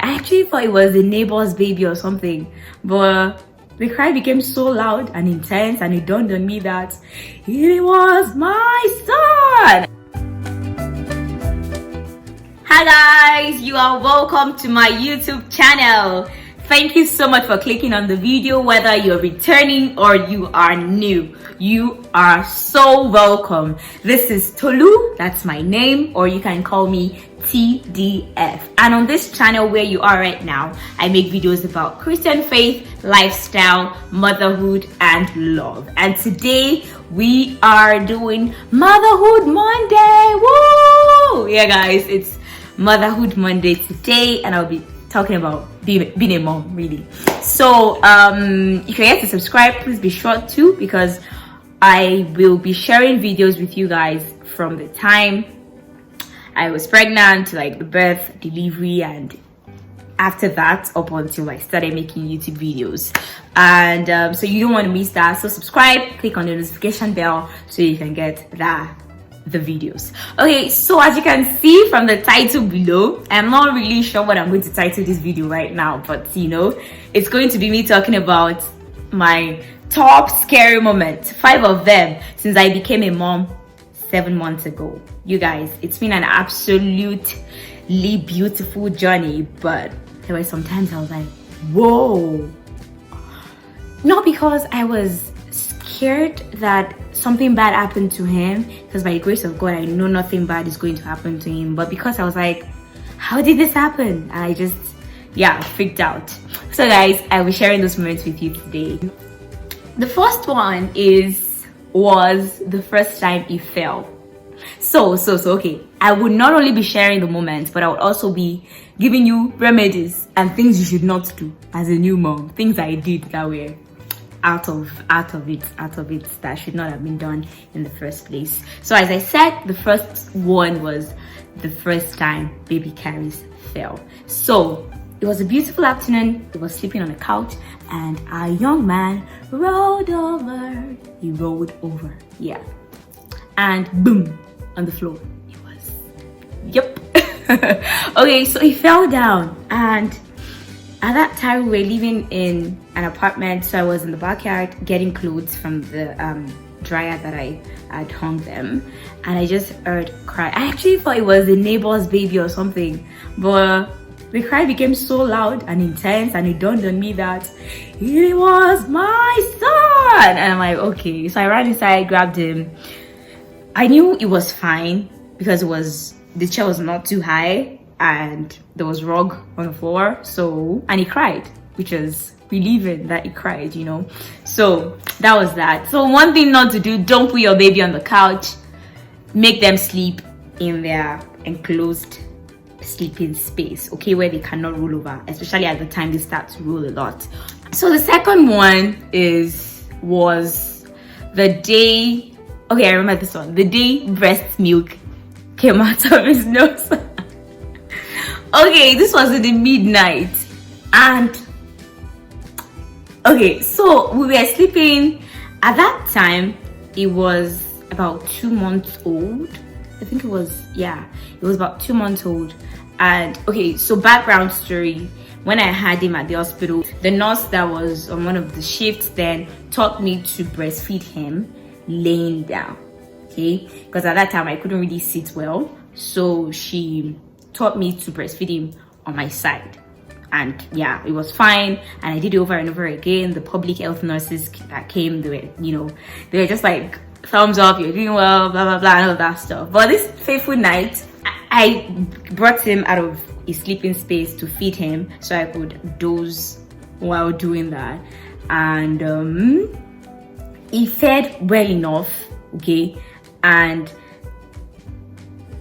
I actually thought it was a neighbor's baby or something, but the cry became so loud and intense, and it dawned on me that it was my son. Hi guys, you are welcome to my YouTube channel. Thank you so much for clicking on the video. Whether you're returning or you are new, you are so welcome. This is Tolu, that's my name, or you can call me TDF. And on this channel where you are right now, I make videos about Christian faith, lifestyle, motherhood, and love. And today we are doing Motherhood Monday. Woo! Yeah guys, it's Motherhood Monday today, and I'll be talking about being a mom, really. So if you're yet to subscribe, please be sure to, because I will be sharing videos with you guys from the time I was pregnant to like the birth, delivery, and after that up until I started making YouTube videos. And so you don't want to miss that, so subscribe, click on the notification bell so you can get the videos. Okay, so as you can see from the title below, I'm not really sure what I'm going to title this video right now, but you know, it's going to be me talking about my top scary moments, 5 of them, since I became a mom 7 months ago. You guys, it's been an absolutely beautiful journey, but there were some times I was like, whoa. Not because I was scared that something bad happened to him, because by the grace of God I know nothing bad is going to happen to him, but because I was like, how did this happen? And I just freaked out. So guys, I will be sharing those moments with you today. The first one was the first time he fell. So okay, I would not only be sharing the moments, but I would also be giving you remedies and things you should not do as a new mom, things I did that were out of it that should not have been done in the first place. So as I said, the first one was the first time baby Carries fell. So it was a beautiful afternoon. He was sleeping on a couch and a young man rolled over. He rolled over, yeah, and boom, on the floor he was. Yep. Okay, so he fell down, and at that time we were living in an apartment, so I was in the backyard getting clothes from the dryer that I had hung them, and I just heard cry. I actually thought it was a neighbor's baby or something, but the cry became so loud and intense, and it dawned on me that it was my son. And I'm like, okay. So I ran inside, grabbed him. I knew it was fine because the chair was not too high and there was rug on the floor. So, and he cried, which was relieving that he cried, you know. So that was that. So one thing not to do: don't put your baby on the couch. Make them sleep in their enclosed sleeping space, okay, where they cannot roll over, especially at the time they start to roll a lot. So the second one was the day, okay, I remember this one, the day breast milk came out of his nose. Okay, this was in the midnight, and okay, so we were sleeping. At that time it was about 2 months old. I think it was about 2 months old. And okay, so background story: when I had him at the hospital, the nurse that was on one of the shifts then taught me to breastfeed him laying down, okay, because at that time I couldn't really sit well, so she taught me to breastfeed him on my side. And yeah, it was fine, and I did it over and over again. The public health nurses that came, they were just like, thumbs up, you're doing well, blah blah blah, and all that stuff. But this fateful night, I brought him out of his sleeping space to feed him so I could doze while doing that, and he fed well enough, okay, and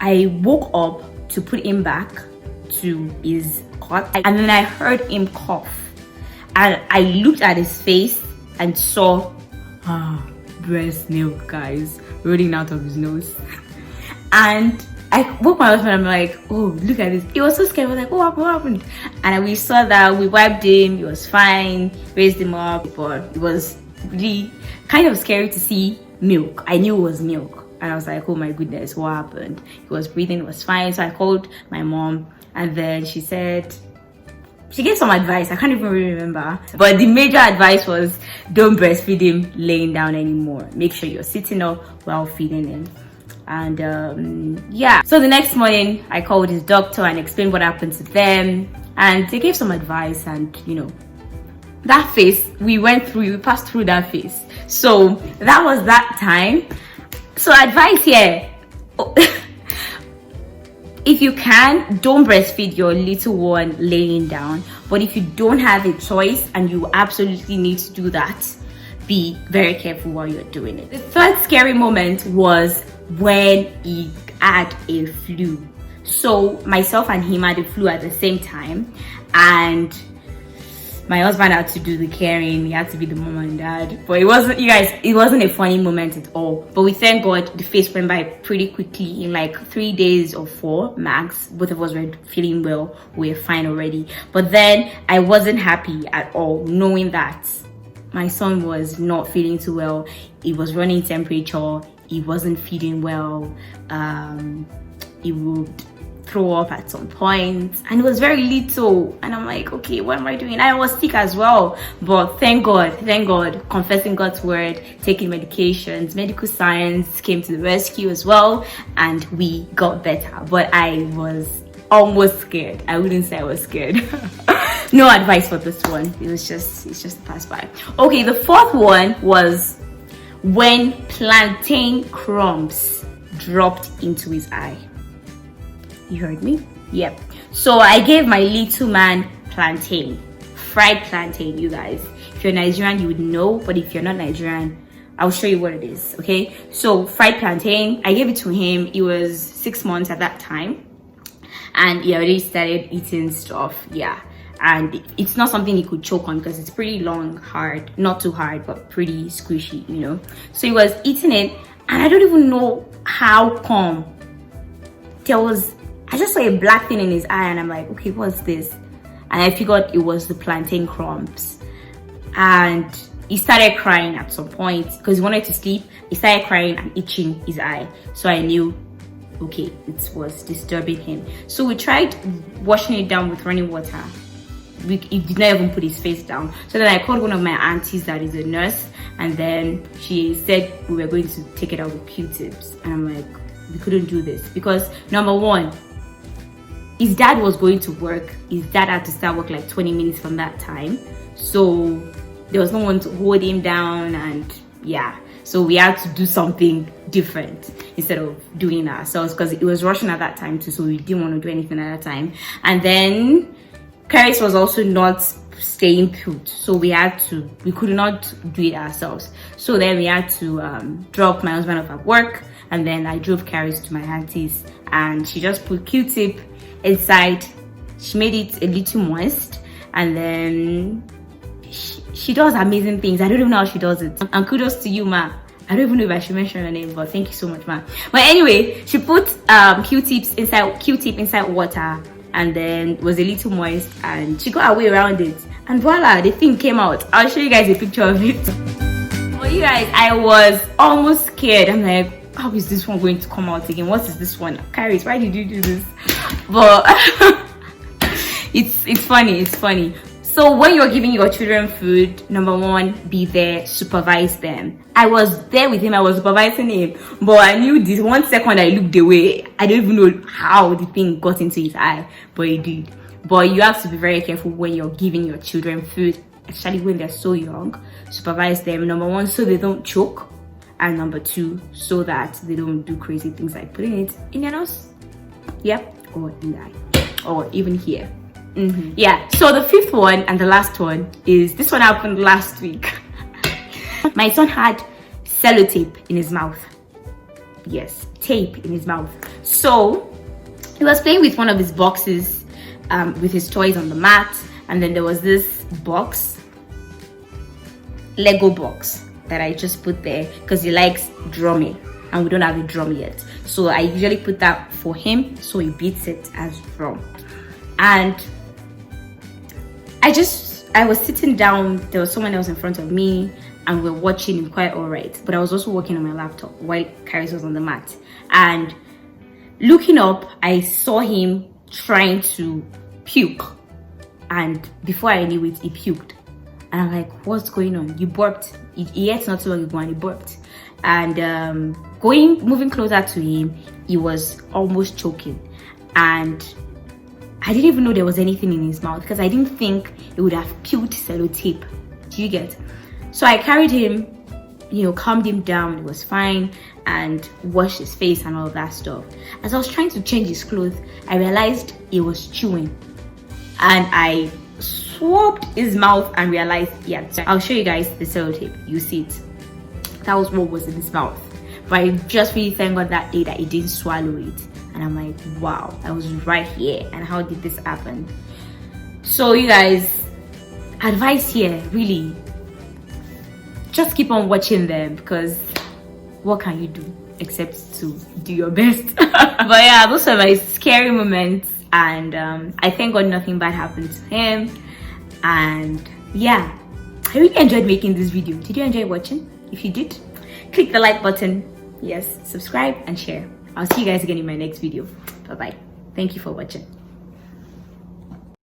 I woke up to put him back to his cot, and then I heard him cough, and I looked at his face and saw breast milk, guys, rolling out of his nose. And I woke my husband. I'm like, oh, look at this. He was so scared. I was like, what happened? And we saw that, we wiped him, he was fine, raised him up, but it was really kind of scary to see milk. I knew it was milk, and I was like, oh my goodness, what happened? He was breathing, it was fine. So I called my mom, and then she said, she gave some advice. I can't even really remember, but the major advice was don't breastfeed him laying down anymore. Make sure you're sitting up while feeding him. And yeah, so the next morning I called his doctor and explained what happened to them, and they gave some advice. And you know, that phase we passed through that phase. So that was that time. So advice here, if you can, don't breastfeed your little one laying down. But if you don't have a choice and you absolutely need to do that, be very careful while you're doing it. The third scary moment was when he had a flu. So myself and him had a flu at the same time, and my husband had to do the caring. He had to be the mom and dad. But it wasn't, you guys, it wasn't a funny moment at all. But we thank God the phase went by pretty quickly. In like 3 days or 4 max, both of us were feeling well. We were fine already. But then I wasn't happy at all, knowing that my son was not feeling too well. He was running temperature. He wasn't feeding well. He would throw up at some point, and it was very little. And I'm like, okay, what am I doing? I was sick as well, but thank God, confessing God's word, taking medications, medical science came to the rescue as well, and we got better. But I was almost scared. I wouldn't say I was scared. No advice for this one. It's just a pass by. Okay, the fourth one was when plantain crumbs dropped into his eye. You heard me? Yep. So I gave my little man plantain, fried plantain, you guys. If you're Nigerian, you would know, but if you're not Nigerian, I'll show you what it is, okay? So fried plantain, I gave it to him. He was 6 months at that time, and he already started eating stuff, yeah. And it's not something he could choke on because it's pretty long, hard, not too hard, but pretty squishy, you know. So he was eating it, and I don't even know how come I just saw a black thing in his eye, and I'm like, okay, what's this? And I figured it was the plantain crumbs. And he started crying at some point because he wanted to sleep. He started crying and itching his eye. So I knew, okay, it was disturbing him. So we tried washing it down with running water. He did not even put his face down. So then I called one of my aunties that is a nurse, and then she said we were going to take it out with Qtips. And I'm like, we couldn't do this because number one, his dad was going to work. His dad had to start work like 20 minutes from that time. So there was no one to hold him down, and yeah. So we had to do something different instead of doing it ourselves because it was rushing at that time too. So we didn't want to do anything at that time. And then Karis was also not staying put. So we could not do it ourselves. So then we had to drop my husband off at work. And then I drove Karis to my auntie's, and she just put Qtip inside. She made it a little moist, and then she does amazing things. I don't even know how she does it, and kudos to you, ma. I don't even know if I should mention her name, but thank you so much, ma. But anyway, she put Qtip inside water, and then it was a little moist, and she got her way around it, and voila, the thing came out. I'll show you guys a picture of it. Well, you guys, I was almost scared. I'm like, how is this one going to come out again? What is this one? Karis, why did you do this? But it's funny. So when you're giving your children food, number one, be there, supervise them. I was there with him, I was supervising him, but I knew this 1 second I looked away, I don't even know how the thing got into his eye, but it did. But you have to be very careful when you're giving your children food, especially when they're so young. Supervise them, number one, so they don't choke, and number two, so that they don't do crazy things like putting it in their nose, yep, or in the eye, or even here. Yeah, so the fifth one and the last one is, this one happened last week. My son had cello tape in his mouth. Yes, tape in his mouth. So he was playing with one of his boxes with his toys on the mat, and then there was this box, Lego box, that I just put there because he likes drumming, and we don't have a drum yet. So I usually put that for him, so he beats it as drum. And I was sitting down, there was someone else in front of me, and we were watching him quite all right, but I was also working on my laptop while Karis was on the mat. And looking up, I saw him trying to puke. and before I knew it, he puked. And I'm like, what's going on? You burped. He ate not too long ago and he burped. And moving closer to him, he was almost choking. And I didn't even know there was anything in his mouth because I didn't think it would have puked sellotape. Do you get? So I carried him, calmed him down. It was fine, and washed his face and all of that stuff. As I was trying to change his clothes, I realized he was chewing, and I swabbed his mouth and realized, yeah. So I'll show you guys the sellotape. You see it. That was what was in his mouth. But I just really thank God that day that he didn't swallow it. And I'm like, wow, I was right here. And how did this happen? So you guys, advice here, really, just keep on watching them, because what can you do except to do your best? But yeah, those are my scary moments, and I thank God nothing bad happened to him. And yeah, I really enjoyed making this video. Did you enjoy watching? If you did, click the like button, yes, subscribe and share. I'll see you guys again in my next video. Bye bye. Thank you for watching.